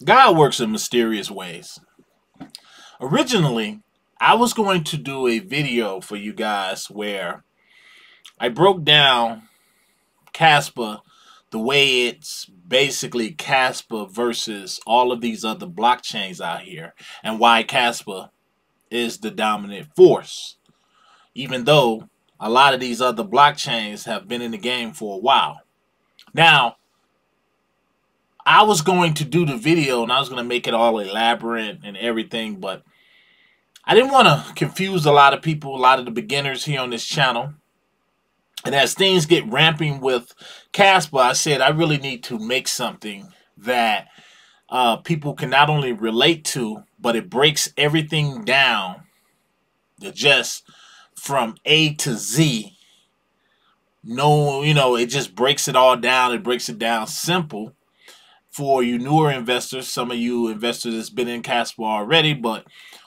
God works in mysterious ways. Originally, I was going to do a video for you guys where I broke down Kaspa, the way it's basically Kaspa versus all of these other blockchains out here, and why Kaspa is the dominant force, even though a lot of these other blockchains have been in the game for a while. Now, I was going to do the video and I was going to make it all elaborate and everything, but I didn't want to confuse a lot of people, a lot of the beginners here on this channel. And as things get ramping with Kaspa, I said I really need to make something that people can not only relate to, but it breaks everything down just from A to Z. No, it just breaks it all down. It breaks it down simple for you newer investors, some of you investors that's been in Kaspa already, but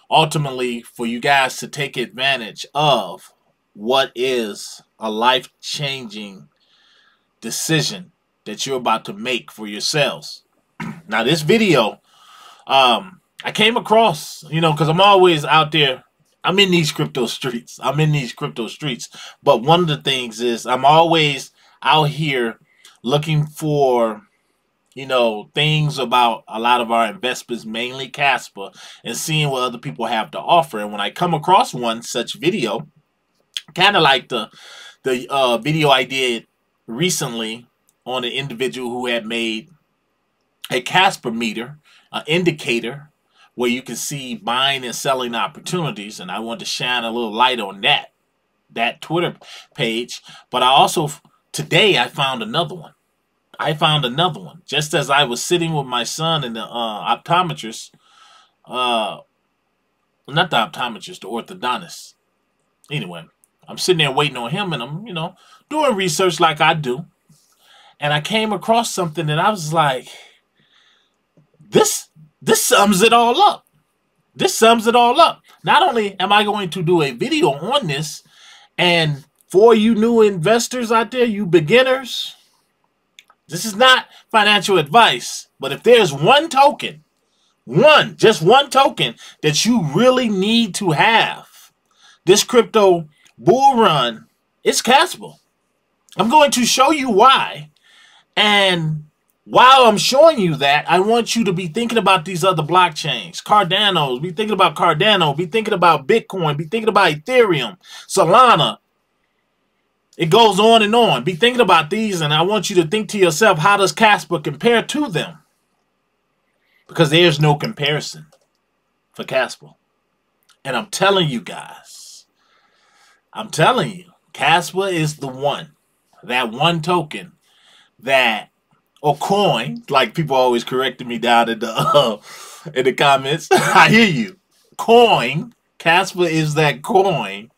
ultimately for you guys to take advantage of what is a life-changing decision that you're about to make for yourselves. Now, this video, I came across, because I'm always out there. I'm in these crypto streets. But one of the things is I'm always out here looking for, things about a lot of our investments, mainly Kaspa, and seeing what other people have to offer. And when I come across one such video, kind of like the video I did recently on an individual who had made a Kaspa meter, an indicator where you can see buying and selling opportunities, and I want to shine a little light on that Twitter page. But I also, today, I found another one. Just as I was sitting with my son and the optometrist, not the optometrist, the orthodontist. Anyway, I'm sitting there waiting on him, and I'm, doing research like I do. And I came across something that I was like, this sums it all up. Not only am I going to do a video on this, and for you new investors out there, you beginners, this is not financial advice, but if there's one token, just one token that you really need to have this crypto bull run, it's Kaspa. I'm going to show you why. And while I'm showing you that, I want you to be thinking about these other blockchains. Cardano's, be thinking about Cardano, be thinking about Bitcoin, be thinking about Ethereum, Solana. It goes on and on. Be thinking about these, and I want you to think to yourself, how does Kaspa compare to them? Because there's no comparison for Kaspa. And I'm telling you guys, Kaspa is the one, that one token that, or coin, like people always correcting me down in the comments. I hear you. Coin. Kaspa is that coin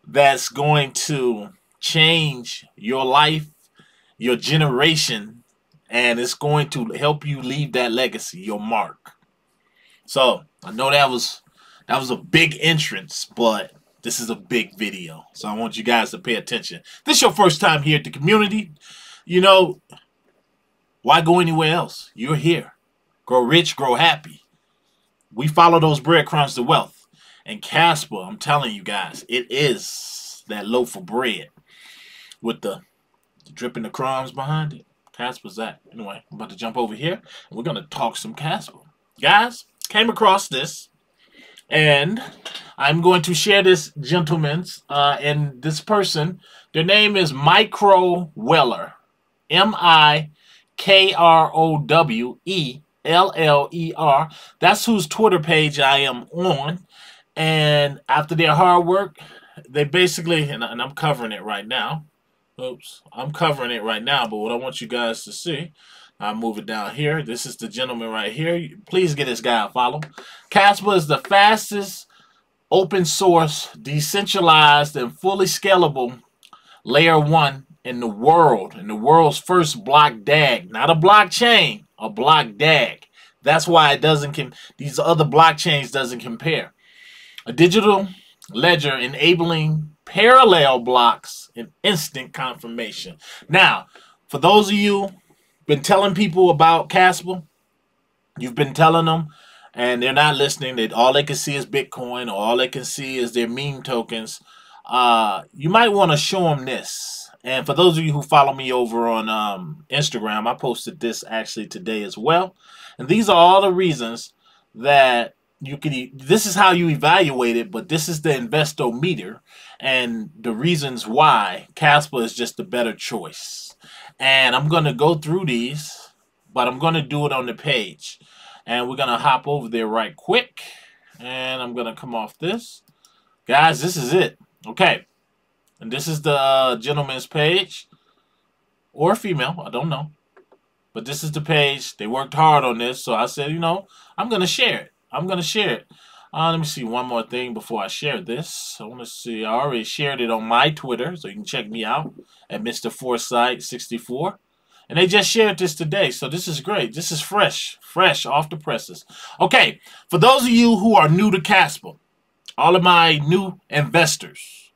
that's going to change your life, your generation, and it's going to help you leave that legacy, your mark. So I know that was a big entrance, but this is a big video, so I want you guys to pay attention. This is your first time here at the community. Why go anywhere else? You're here. Grow rich, grow happy. We follow those breadcrumbs to wealth. And Kaspa, I'm telling you guys, it is that loaf of bread with the dripping the crumbs behind it. Kaspa's that. Anyway, I'm about to jump over here, and we're going to talk some Kaspa. Guys, came across this, and I'm going to share this gentleman's, and this person, their name is Micro Weller. MIKROWELLER. That's whose Twitter page I am on. And after their hard work, they basically, and I'm covering it right now. Oops, I'm covering it right now, but what I want you guys to see, I'll move it down here. This is the gentleman right here. Please get this guy a follow. Kaspa is the fastest open source, decentralized, and fully scalable layer 1 in the world's first block DAG. Not a blockchain, a block DAG. That's why it doesn't, these other blockchains doesn't compare. A digital ledger enabling parallel blocks and instant confirmation. Now, for those of you been telling people about Kaspa, You've been telling them, and they're not listening. All they can see is Bitcoin, or all they can see is their meme tokens. You might want to show them this. And for those of you who follow me over on Instagram, I posted this actually today as well. And these are all the reasons that you can. This is how you evaluate it, but this is the investometer and the reasons why Kaspa is just a better choice. And I'm going to go through these, but I'm going to do it on the page. And we're going to hop over there right quick. And I'm going to come off this. Guys, this is it. Okay. And this is the gentleman's page. Or female. I don't know. But this is the page. They worked hard on this. So I said, you know, I'm going to share it. I'm going to share it. Let me see one more thing before I share this. I want to see. I already shared it on my Twitter. So you can check me out at Mr. Foresight 64. And they just shared this today, so this is great. This is fresh off the presses. Okay, for those of you who are new to Kaspa, all of my new investors,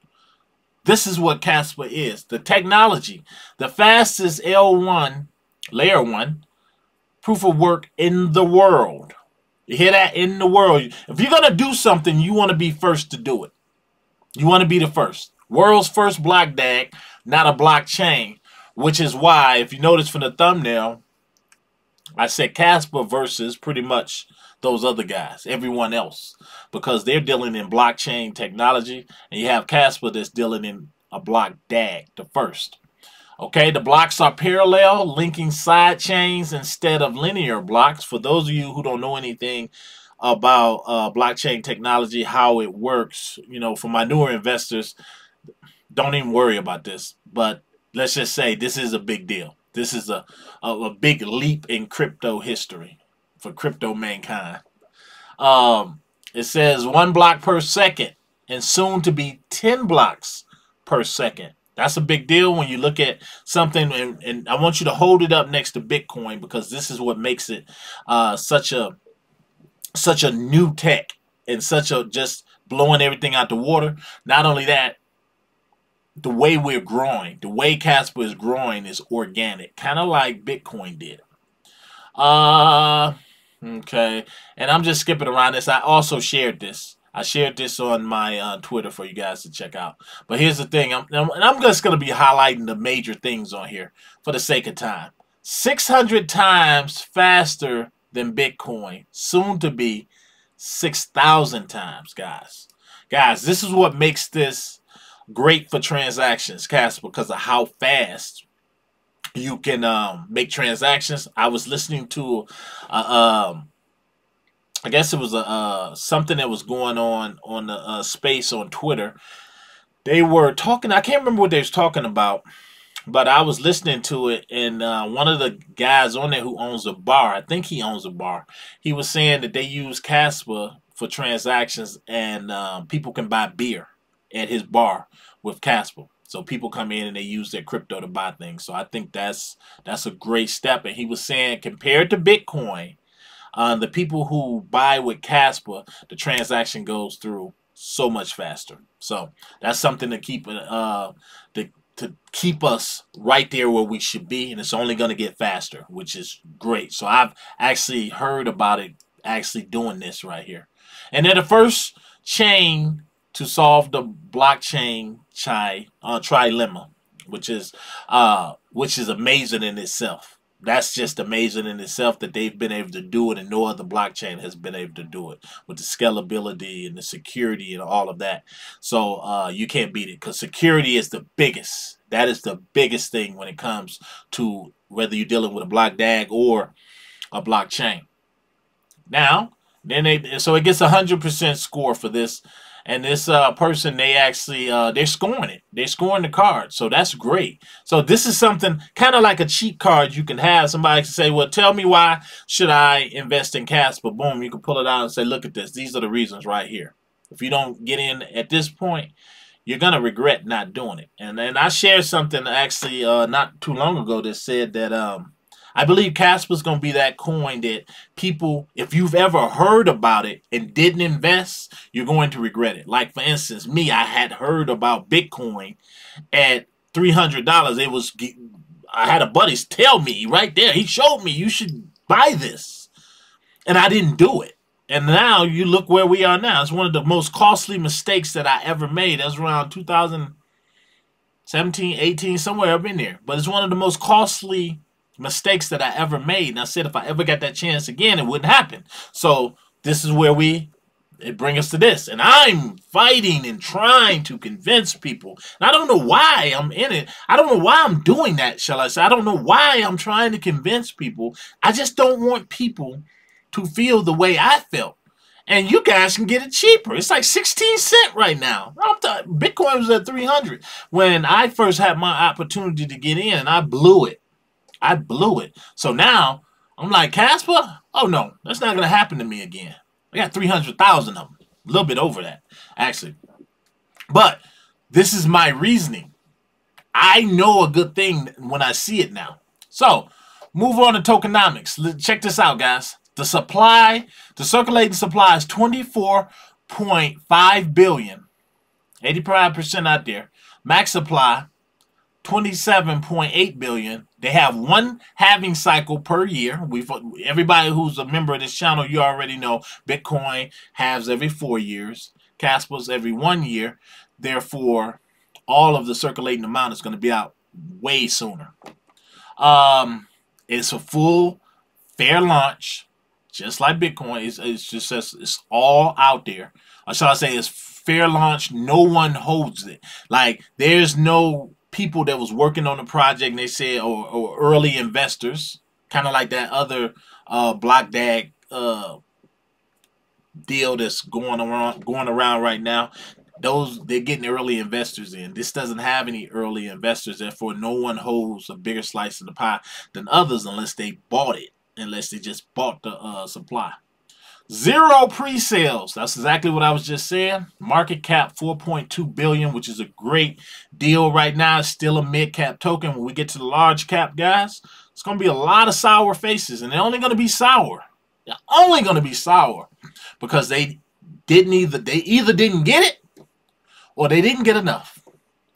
this is what Kaspa is. The technology, the fastest L1, layer 1, proof of work in the world. You hear that? In the world. If you're going to do something, you want to be first to do it. You want to be the first. World's first block DAG, not a blockchain. Which is why, if you notice from the thumbnail, I said Kaspa versus pretty much those other guys, everyone else. Because they're dealing in blockchain technology, and you have Kaspa that's dealing in a block DAG, the first. Okay, the blocks are parallel, linking side chains instead of linear blocks. For those of you who don't know anything about blockchain technology, how it works, you know, for my newer investors, don't even worry about this. But let's just say this is a big deal. This is a big leap in crypto history for crypto mankind. It says 1 block per second and soon to be 10 blocks per second. That's a big deal when you look at something, and I want you to hold it up next to Bitcoin because this is what makes it such a new tech and such a just blowing everything out the water. Not only that, the way we're growing, the way Kaspa is growing is organic, kind of like Bitcoin did. Okay, and I'm just skipping around this. I also shared this. I shared this on my Twitter for you guys to check out. But here's the thing, I'm just going to be highlighting the major things on here for the sake of time. 600 times faster than Bitcoin, soon to be 6,000 times, guys. Guys, this is what makes this great for transactions, Kaspa, because of how fast you can make transactions. I was listening to, I guess it was something that was going on the space on Twitter. They were talking. I can't remember what they was talking about, but I was listening to it, and one of the guys on there who owns a bar, I think he owns a bar, he was saying that they use Kaspa for transactions, and people can buy beer at his bar with Kaspa. So people come in and they use their crypto to buy things. So I think that's a great step. And he was saying compared to Bitcoin, the people who buy with Kaspa, the transaction goes through so much faster. So that's something to keep to keep us right there where we should be, and it's only going to get faster, which is great. So I've actually heard about it actually doing this right here. And they're the first chain to solve the blockchain trilemma, which is amazing in itself. That's just amazing in itself that they've been able to do it, and no other blockchain has been able to do it with the scalability and the security and all of that. So you can't beat it, because security is the biggest. That is the biggest thing when it comes to whether you're dealing with a block DAG or a blockchain. Now, so it gets 100% score for this. And this person, they actually, they're scoring it. They're scoring the card. So that's great. So this is something kind of like a cheat card you can have. Somebody can say, well, tell me why should I invest in Kaspa? Boom, you can pull it out and say, look at this. These are the reasons right here. If you don't get in at this point, you're going to regret not doing it. And then I shared something actually not too long ago that said that I believe Kaspa is going to be that coin that people, if you've ever heard about it and didn't invest, you're going to regret it. Like, for instance, me, I had heard about Bitcoin at $300. I had a buddy tell me right there. He showed me, you should buy this. And I didn't do it. And now you look where we are now. It's one of the most costly mistakes that I ever made. That's around 2017, 18, somewhere up in there. But it's one of the most costly mistakes that I ever made. And I said if I ever got that chance again, it wouldn't happen. So this is where it brings us to this. And I'm fighting and trying to convince people. And I don't know why I'm in it. I don't know why I'm doing that, shall I say. I don't know why I'm trying to convince people. I just don't want people to feel the way I felt. And you guys can get it cheaper. It's like 16 cents right now. Bitcoin was at 300 when I first had my opportunity to get in, and I blew it. I blew it. So now I'm like, Kaspa? Oh no, that's not gonna happen to me again. I got 300,000 of them, a little bit over that, actually. But this is my reasoning. I know a good thing when I see it now. So move on to tokenomics. Check this out, guys. The supply, the circulating supply is 24.5 billion, 85% out there. Max supply, 27.8 billion. They have one halving cycle per year. Everybody who's a member of this channel, you already know Bitcoin halves every 4 years. Kaspa's every 1 year. Therefore, all of the circulating amount is going to be out way sooner. It's a full fair launch. Just like Bitcoin, it's all out there. Or shall I say, it's fair launch. No one holds it. Like, there's no people that was working on the project, and they said, or early investors, kind of like that other block dag deal that's going around right now. They're getting early investors in. This doesn't have any early investors. Therefore, no one holds a bigger slice of the pie than others unless they bought it. Unless they just bought the supply. Zero pre-sales. That's exactly what I was just saying. Market cap 4.2 billion, which is a great deal right now. It's still a mid-cap token. When we get to the large cap, guys, it's going to be a lot of sour faces, and they're only going to be sour. They're only going to be sour because they either didn't get it or they didn't get enough,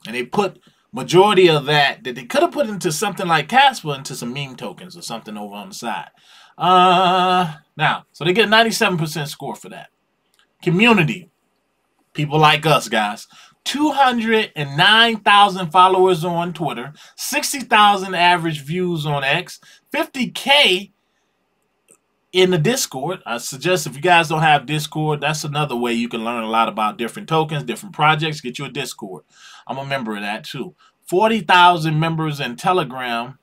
and they put majority of that they could have put into something like Kaspa into some meme tokens or something over on the side. Now, so they get a 97% score for that. Community. People like us, guys. 209,000 followers on Twitter. 60,000 average views on X. 50K in the Discord. I suggest if you guys don't have Discord, that's another way you can learn a lot about different tokens, different projects. Get you a Discord. I'm a member of that too. 40,000 members in Telegram,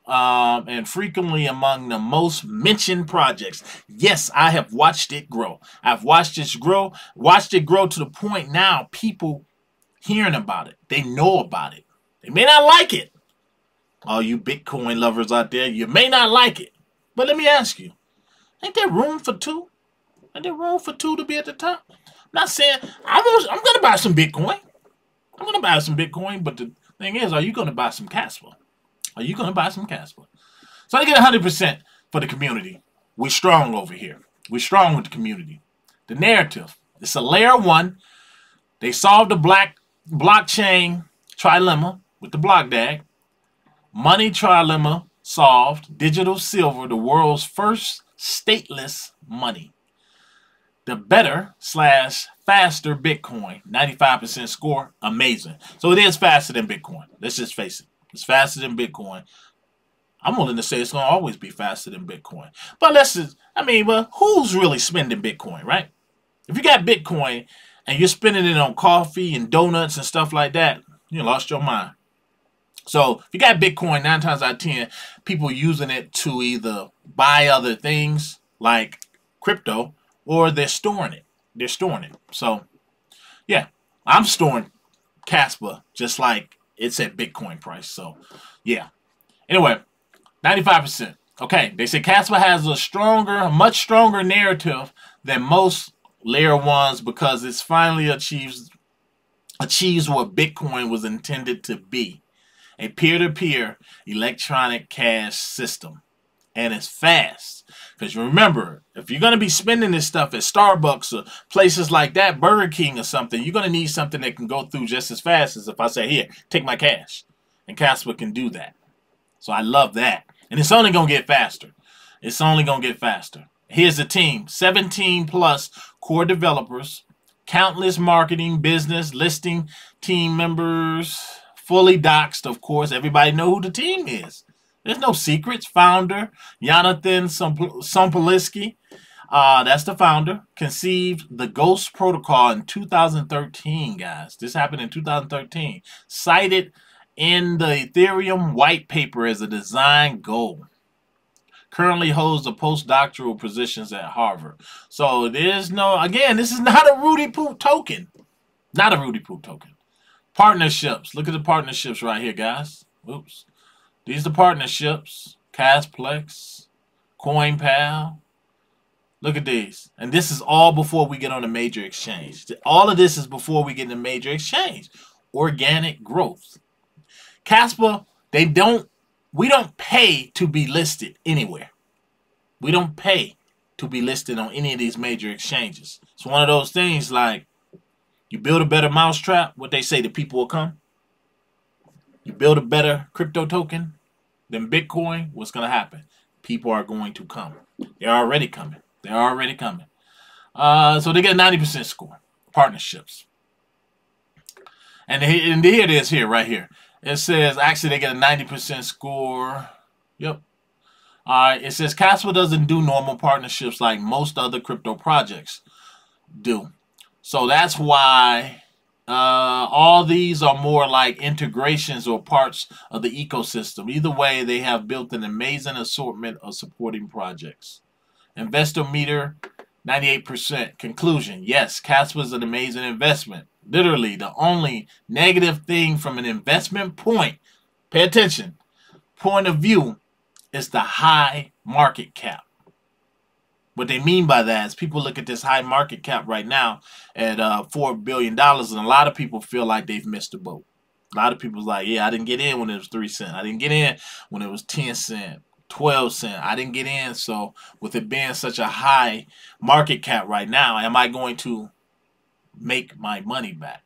and frequently among the most mentioned projects. Yes, I have watched it grow. I've watched it grow to the point now people hearing about it. They know about it. They may not like it. All you Bitcoin lovers out there, you may not like it. But let me ask you, ain't there room for two? Ain't there room for two to be at the top? I'm not saying I'm going to buy some Bitcoin. I'm going to buy some Bitcoin, but the thing is, are you going to buy some Kaspa? Are you going to buy some Kaspa? So I get 100% for the community. We're strong over here. We're strong with the community. The narrative. It's a layer one. They solved the blockchain trilemma with the block DAG. Money trilemma solved. Digital silver, the world's first stateless money. The better / faster Bitcoin. 95% score. Amazing. So it is faster than Bitcoin. Let's just face it. It's faster than Bitcoin. I'm willing to say it's going to always be faster than Bitcoin. But but who's really spending Bitcoin, right? If you got Bitcoin and you're spending it on coffee and donuts and stuff like that, you lost your mind. So if you got Bitcoin, 9 times out of 10, people using it to either buy other things like crypto, or they're storing it. They're storing it. So, yeah, I'm storing Kaspa just like it's at Bitcoin price. So, yeah. Anyway, 95%. Okay, they say Kaspa has a much stronger narrative than most layer ones because it's finally achieves what Bitcoin was intended to be. A peer-to-peer electronic cash system. And it's fast. Because you remember, if you're going to be spending this stuff at Starbucks or places like that, Burger King or something, you're going to need something that can go through just as fast as if I say, here, take my cash. And Kaspa can do that. So I love that. And it's only going to get faster. It's only going to get faster. Here's the team. 17 plus core developers, countless marketing, business, listing team members, fully doxed, of course. Everybody know who the team is. There's no secrets. Founder, Jonathan Sompoliski. That's the founder. Conceived the Ghost Protocol in 2013, guys. This happened in 2013. Cited in the Ethereum white paper as a design goal. Currently holds the postdoctoral positions at Harvard. So there's no, again, this is not a Rudy Poot token. Not a Rudy Poot token. Partnerships. Look at the partnerships right here, guys. Oops. These are the partnerships. Casplex, CoinPal. Look at these. And this is all before we get on a major exchange. All of this is before we get in a major exchange. Organic growth. Kaspa, we don't pay to be listed anywhere. We don't pay to be listed on any of these major exchanges. It's one of those things like you build a better mousetrap, what they say, the people will come. You build a better crypto token than Bitcoin, what's going to happen? People are going to come. They're already coming. They're already coming. So they get a 90% score. Partnerships. And here it is here, right here. It says, actually, they get a 90% score. Yep. All right. It says, Kaspa doesn't do normal partnerships like most other crypto projects do. So that's why all these are more like integrations or parts of the ecosystem. Either way, they have built an amazing assortment of supporting projects. Investor meter, 98%. Conclusion, yes, Kaspa is an amazing investment. Literally, the only negative thing from an investment point, pay attention, point of view, is the high market cap. What they mean by that is people look at this high market cap right now at $4 billion, and a lot of people feel like they've missed the boat. A lot of people's like, yeah, I didn't get in when it was 3 cents. I didn't get in when it was 10 cents. 12 cents. I didn't get in, so with it being such a high market cap right now, am I going to make my money back?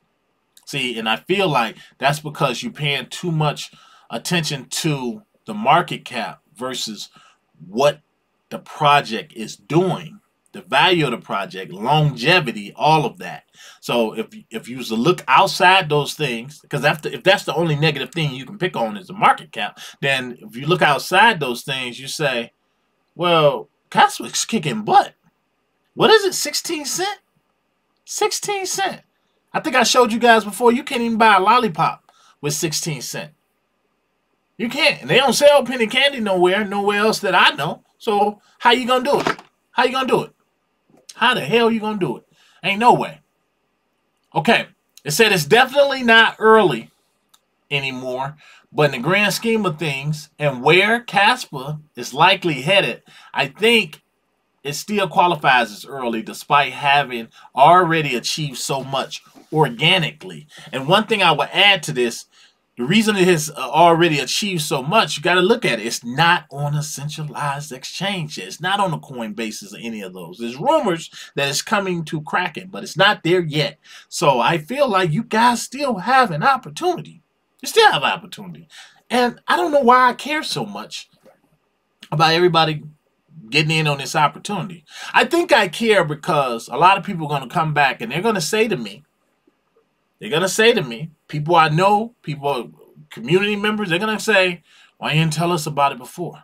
See, and I feel like that's because you're paying too much attention to the market cap versus what the project is doing, the value of the project, longevity, all of that. So if you was to look outside those things, because if that's the only negative thing you can pick on is the market cap, then if you look outside those things, you say, well, Kaspa's kicking butt. What is it, 16 cents? 16 cents. I think I showed you guys before, you can't even buy a lollipop with 16 cents. You can't. And they don't sell penny candy nowhere else that I know. So how you gonna do it? How you gonna do it? How the hell you gonna do it? Ain't no way. Okay, it said it's definitely not early anymore, but in the grand scheme of things and where Kaspa is likely headed, I think it still qualifies as early despite having already achieved so much organically. And one thing I will add to this, the reason it has already achieved so much, you got to look at it. It's not on a centralized exchange yet. It's not on the Coinbase or any of those. There's rumors that it's coming to Kraken, but it's not there yet. So I feel like you guys still have an opportunity. You still have an opportunity. And I don't know why I care so much about everybody getting in on this opportunity. I think I care because a lot of people are going to come back and they're going to say to me, people I know, people, community members, they're going to say, why you didn't tell us about it before?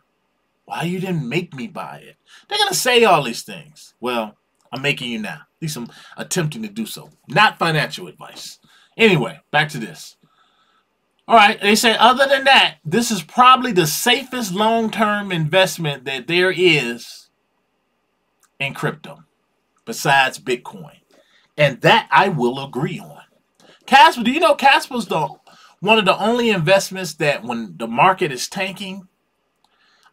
Why you didn't make me buy it? They're going to say all these things. Well, I'm making you now. At least I'm attempting to do so. Not financial advice. Anyway, back to this. All right, they say other than that, this is probably the safest long-term investment that there is in crypto besides Bitcoin. And that I will agree on. Kaspa, do you know Kaspa's one of the only investments that when the market is tanking,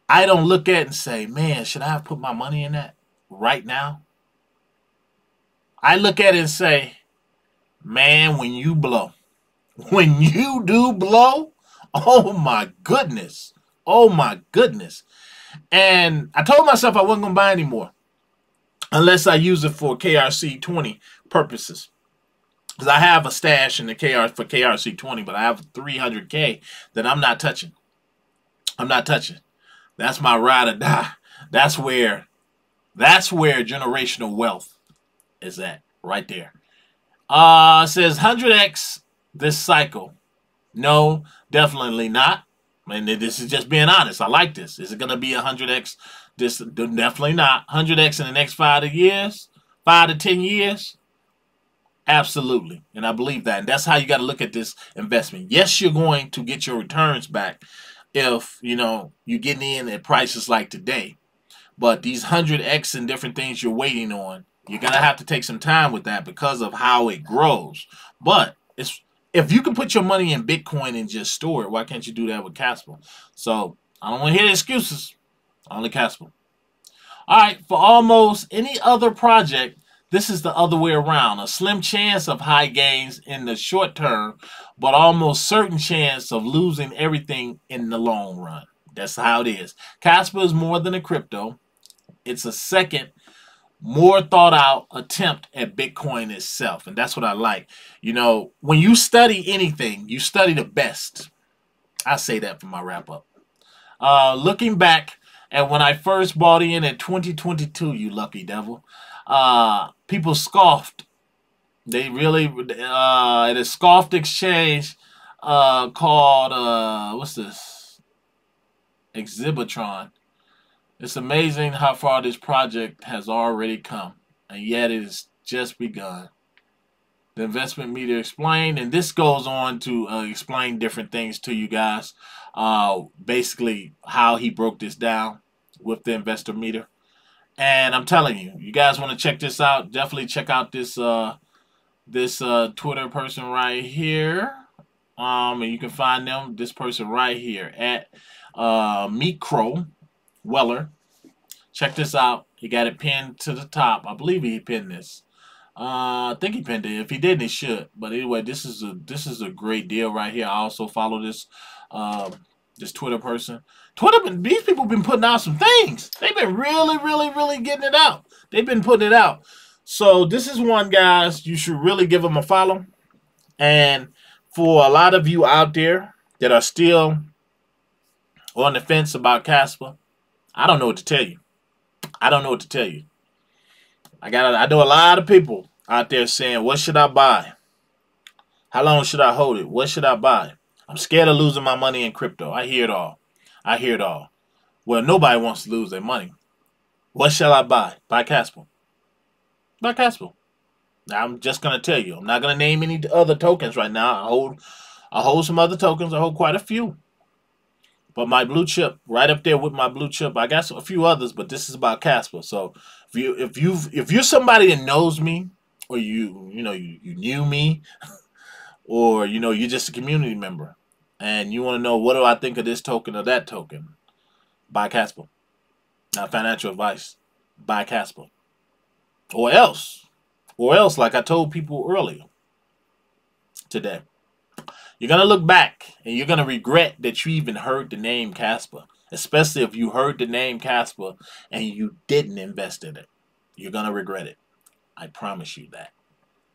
I don't look at and say, man, should I have put my money in that right now? I look at it and say, man, when you blow, when you do blow, oh my goodness. Oh my goodness. And I told myself I wasn't going to buy anymore unless I use it for KRC20 purposes. Because I have a stash in the for KRC20, but I have 300K that I'm not touching. I'm not touching. That's my ride or die. That's where That's where generational wealth is at, right there. It says 100x this cycle. No, definitely not. And this is just being honest. I like this. Is it going to be 100x? This definitely not. 100x in the next 5 years, 5 to 10 years. Absolutely. And I believe that. And that's how you got to look at this investment. Yes, you're going to get your returns back if, you're getting in at prices like today. But these 100x and different things you're waiting on, you're going to have to take some time with that because of how it grows. But if you can put your money in Bitcoin and just store it, why can't you do that with Kaspa? So I don't want to hear the excuses. Only Kaspa. All right, for almost any other project, this is the other way around. A slim chance of high gains in the short term, but almost certain chance of losing everything in the long run. That's how it is. Kaspa is more than a crypto. It's a second, more thought out attempt at Bitcoin itself. And that's what I like. When you study anything, you study the best. I say that for my wrap up. Looking back at when I first bought in 2022, you lucky devil, people scoffed. They really, at a scoffed exchange called, what's this? Exhibitron. It's amazing how far this project has already come, and yet it has just begun. The investment meter explained, and this goes on to explain different things to you guys. Basically, how he broke this down with the investor meter. And I'm telling you, you guys want to check this out? Definitely check out this Twitter person right here. And you can find this person right here at Micro Weller. Check this out. He got it pinned to the top. I believe he pinned this. I think he pinned it. If he didn't, he should. But anyway, this is a great deal right here. I also follow this this Twitter person. These people been putting out some things. They've been really getting it out. They've been putting it out. So this is one, guys, you should really give them a follow. And for a lot of you out there that are still on the fence about Kaspa, I don't know what to tell you. I don't know what to tell you. I know a lot of people out there saying, what should I buy? How long should I hold it? What should I buy? I'm scared of losing my money in crypto. I hear it all. I hear it all. Well, nobody wants to lose their money. What shall I buy? Buy Kaspa. Buy Kaspa. Now, I'm just going to tell you. I'm not going to name any other tokens right now. I hold some other tokens. I hold quite a few. But my blue chip, right up there with my blue chip, I got a few others, but this is about Kaspa. So if you're somebody that knows me, or you knew me, or you're just a community member, and you want to know what do I think of this token or that token, buy Kaspa. Not financial advice. Buy Kaspa. Or else, like I told people earlier today, you're going to look back and you're going to regret that you even heard the name Kaspa. Especially if you heard the name Kaspa and you didn't invest in it. You're going to regret it. I promise you that.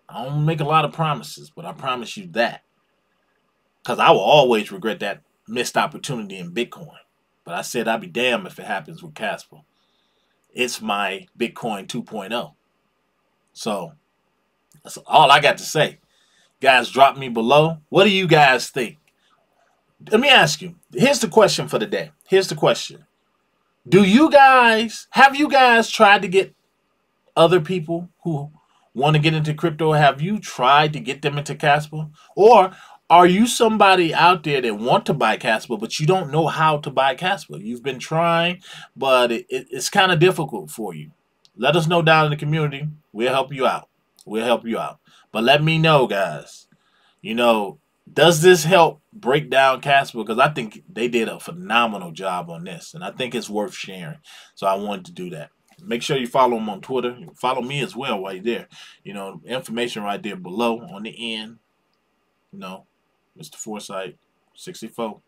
I don't make a lot of promises, but I promise you that. Because I will always regret that missed opportunity in Bitcoin. But I said I'd be damned if it happens with Kaspa. It's my Bitcoin 2.0. So, that's all I got to say. Guys, drop me below. What do you guys think? Let me ask you. Here's the question for the day. Here's the question. Have you guys tried to get other people who want to get into crypto? Have you tried to get them into Kaspa? Or are you somebody out there that want to buy Kaspa, but you don't know how to buy Kaspa? You've been trying, but it's kind of difficult for you. Let us know down in the community. We'll help you out. We'll help you out. But let me know, guys. Does this help break down Kaspa? Because I think they did a phenomenal job on this. And I think it's worth sharing. So I wanted to do that. Make sure you follow them on Twitter. Follow me as well while you're there. Information right there below on the end. Mr. Foresight 64.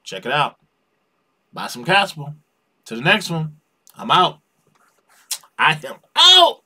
Check it out. Buy some Kaspa. To the next one. I'm out. I am out.